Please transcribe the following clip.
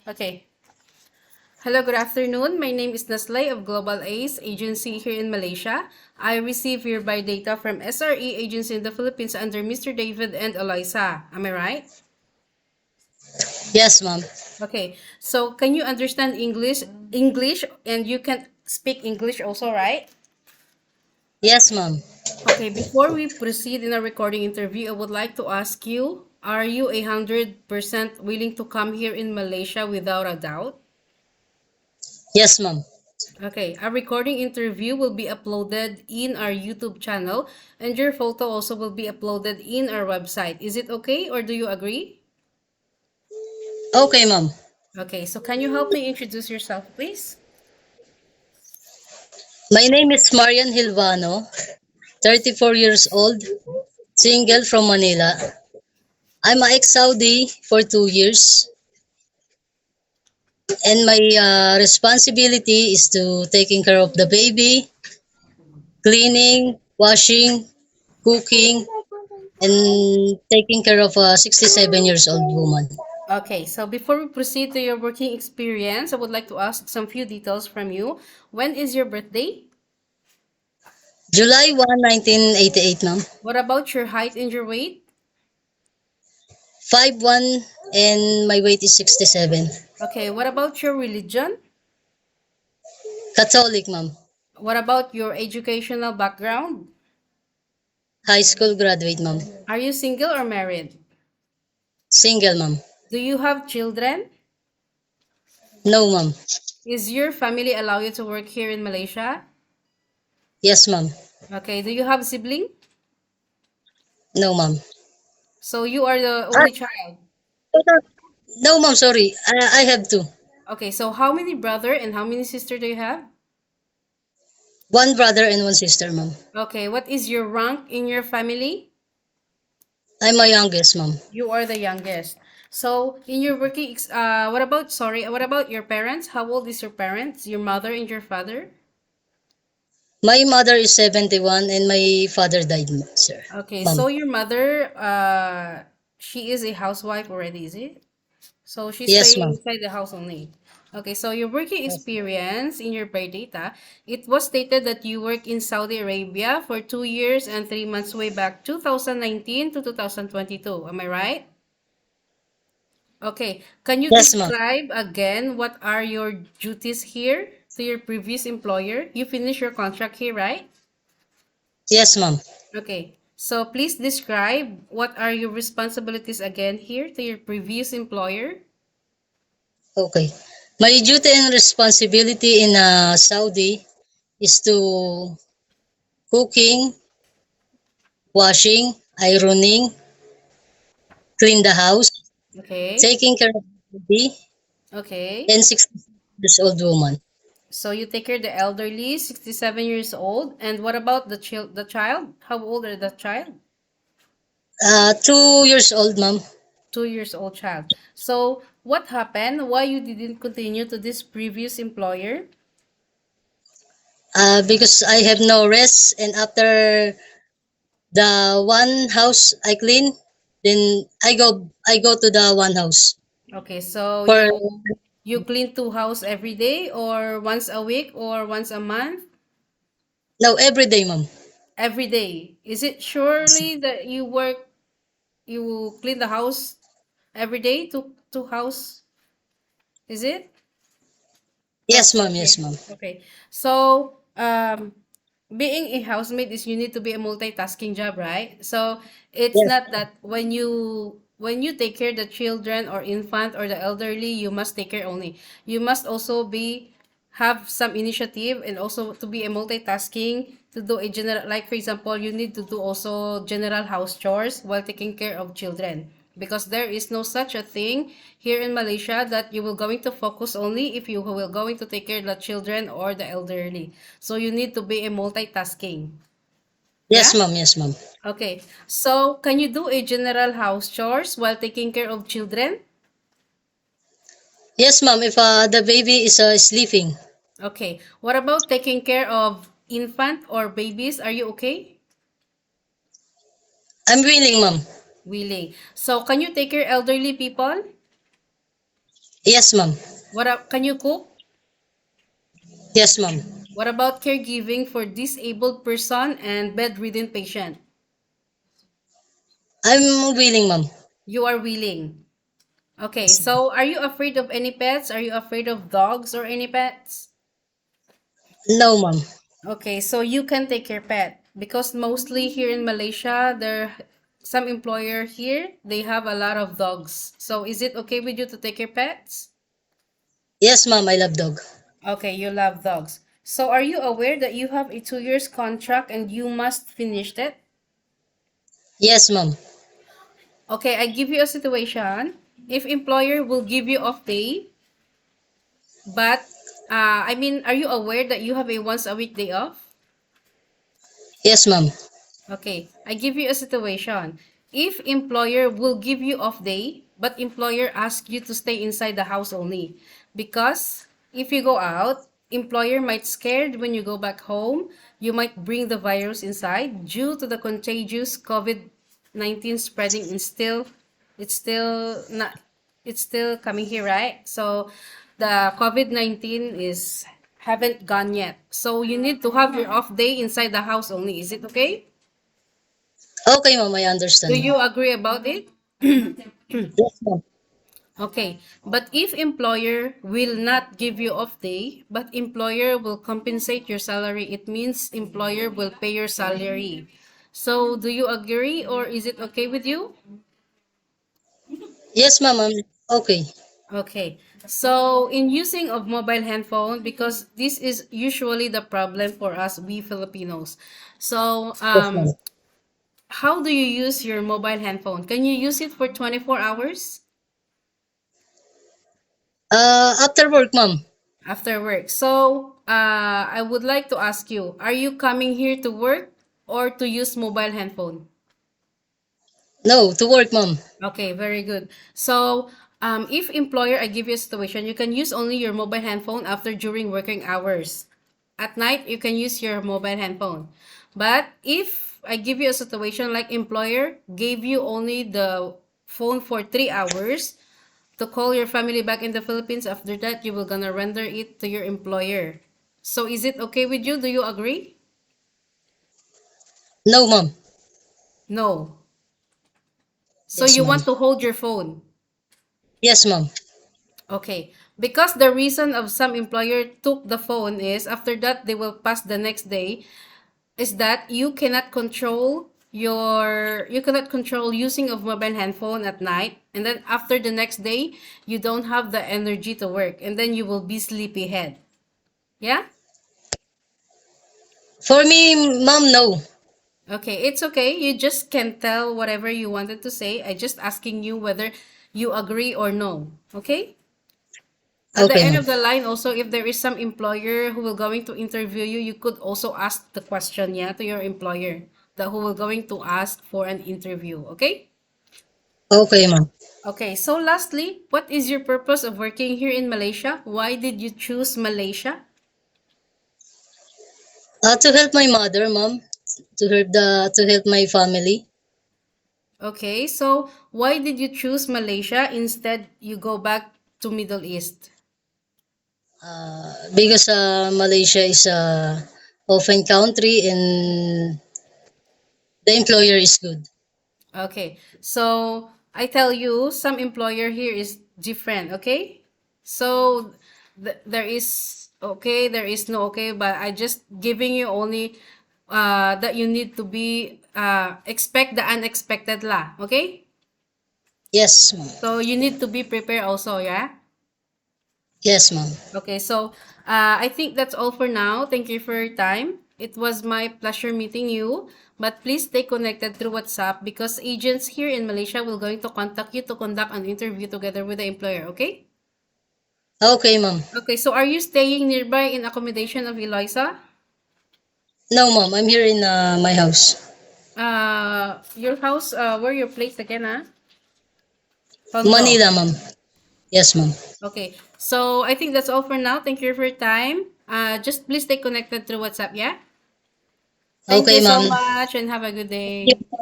Okay. Hello, good afternoon. My name is Naslay of Global Ace Agency here in Malaysia. I receive hereby data from SRE agency in the Philippines under Mr. David and Eliza. Am I right? Yes, ma'am. Okay. So, can you understand English and you can speak English also, right? Yes, ma'am. Okay, before we proceed in our recording interview, I would like to ask you, are you 100% willing to come here in Malaysia without a doubt? Yes, ma'am. Okay, our recording interview will be uploaded in our YouTube channel and your photo also will be uploaded in our website. Is it okay or do you agree? Okay, ma'am. Okay, so can you help me introduce yourself, please? My name is Marriane Hilvano, 34 years old, single from Manila. I'm a ex-Saudi for 2 years, and my responsibility is to taking care of the baby, cleaning, washing, cooking, and taking care of a 67 years old woman. Okay, so before we proceed to your working experience, I would like to ask some few details from you. When is your birthday? July 1, 1988, ma'am. What about your height and your weight? 5'1", and my weight is 67. Okay, what about your religion? Catholic, ma'am. What about your educational background? High school graduate, ma'am. Are you single or married? Single, ma'am. Do you have children? No, ma'am. Is your family allow you to work here in Malaysia? Yes, ma'am. Okay, do you have sibling? No, ma'am. So you are the Ah, only child. no, ma'am. Sorry. I have two. Okay, so how many brother and how many sister do you have? One brother and one sister, ma'am. Okay, what is your rank in your family? I'm my youngest, ma'am. You are the youngest. So in your what about your parents? How old is your parents? Your mother and your father? My mother is 71 and my father died, sir. Okay, Ma'am. so your mother, she is a housewife already, is it? So she's Yes, staying ma'am. inside the house only. Okay, so your working experience in your birth data, it was stated that you work in Saudi Arabia for 2 years and 3 months way back 2019 to 2022. Am I right? Okay, can you Yes, ma'am. describe again what are your duties here to your previous employer? You finished your contract here, right? Yes, ma'am. Okay, so please describe what are your responsibilities again here to your previous employer? Okay. My duty and responsibility in Saudi is to cooking, washing, ironing, clean the house, Okay, taking care of the baby, okay. and 60 years old woman. So you take care of the elderly, 67 years old. And what about the child? How old are the child? 2 years old, ma'am. 2 years old child. So what happened? Why you didn't continue to this previous employer? Because I have no rest, and after the one house I clean, then I go to the one house Okay, so for you clean two house every day or once a week or once a month? no every day, ma'am. Every day. Is it surely that you clean the house every day to house? Is it? Yes, Okay, ma'am. okay, Yes, ma'am. okay. So, being a housemate is you need to be a multitasking job, right? So it's Yes, not that when you take care of the children or infant or the elderly, you must take care only. You must also be have some initiative and also to be a multitasking to do a general, like for example, you need to do also general house chores while taking care of children because there is no such a thing here in Malaysia that you will going to focus only if you will going to take care of the children or the elderly. So you need to be a multitasking. yes, Yeah? ma'am. Yes, ma'am. Okay. So can you do a general house chores while taking care of children? Yes, ma'am. If the baby is sleeping, Okay. What about taking care of infant or babies? Are you okay? I'm willing, ma'am. Willing. So can you take care elderly people? Yes, ma'am. Can you cook? Yes, ma'am. What about caregiving for disabled person and bedridden patient? I'm willing, ma'am. You are willing. Okay, Yes, ma'am. so are you afraid of any pets? Are you afraid of dogs or any pets? No, ma'am. Okay, so you can take your pet because mostly here in Malaysia, there some employer here, they have a lot of dogs. So is it okay with you to take your pets? Yes, ma'am. I love dog. Okay, you love dogs. So are you aware that you have a 2 years contract and you must finish it? Yes, ma'am. Okay, I give you a situation. If employer will give you off day, but I mean, are you aware that you have a once a week day off? Yes, ma'am. Okay, I give you a situation. If employer will give you off day, but employer asks you to stay inside the house only, because if you go out, employer might scared when you go back home, you might bring the virus inside due to the contagious COVID-19 spreading and it's still not it's still coming here, right? So the COVID-19 is haven't gone yet. So you need to have your off day inside the house only. Is it okay? Okay, ma'am. I Do understand, ma'am. you agree about it? Yes, ma'am. Okay. But if employer will not give you off day, but employer will compensate your salary, it means employer will pay your salary. So do you agree or is it okay with you? Yes, ma'am. Okay. Okay. So in using of mobile handphone, because this is usually the problem for us, we Filipinos. So Yes, ma'am. how do you use your mobile handphone? Can you use it for 24 hours? After work, ma'am. After work. So, I would like to ask you, are you coming here to work or to use mobile handphone? No, to work, ma'am. Okay, very good. So, if employer, I give you a situation, you can use only your mobile handphone after during working hours. At night, you can use your mobile handphone. But if I give you a situation like employer gave you only the phone for 3 hours, to call your family back in the Philippines. After that, you will gonna render it to your employer. So is it okay with you? Do you agree? No, ma'am. No. So Yes, you ma'am. want to hold your phone. Yes, ma'am. Okay. Because the reason of some employer took the phone is after that they will pass the next day is that you cannot control using of mobile handphone at night, and then after the next day you don't have the energy to work and then you will be sleepy head. Yeah. For me, ma'am, no. Okay, it's okay. You just can tell whatever you wanted to say. I just asking you whether you agree or no. Okay? At the Okay, end ma'am. of the line, also, if there is some employer who will going to interview you, you could also ask the question, yeah, to your employer that who will going to ask for an interview. Okay? Okay, ma'am. Okay, so lastly, what is your purpose of working here in Malaysia? Why did you choose Malaysia? To help my mother, ma'am. To help my family. Okay, so why did you choose Malaysia instead you go back to Middle East? Because Malaysia is a open country and the employer is good. Okay, so I tell you, some employer here is different. Okay, so there is okay, there is no okay, but I just giving you only that you need to be expect the unexpected lah. Okay, Yes, ma'am. so you need to be prepared also. Yeah. Yes, ma'am. Okay, so I think that's all for now. Thank you for your time. It was my pleasure meeting you. But please stay connected through WhatsApp because agents here in Malaysia will going to contact you to conduct an interview together with the employer, okay? Okay, ma'am. Okay, so are you staying nearby in accommodation of Eloisa? No, ma'am. I'm here in my house. Your house, where your place again, ah? Tondo. Manila, ma'am. Yes, ma'am. Okay, so I think that's all for now. Thank you for your time. Just please stay connected through WhatsApp, yeah? Thank Okay, you so ma'am. much and have a good day.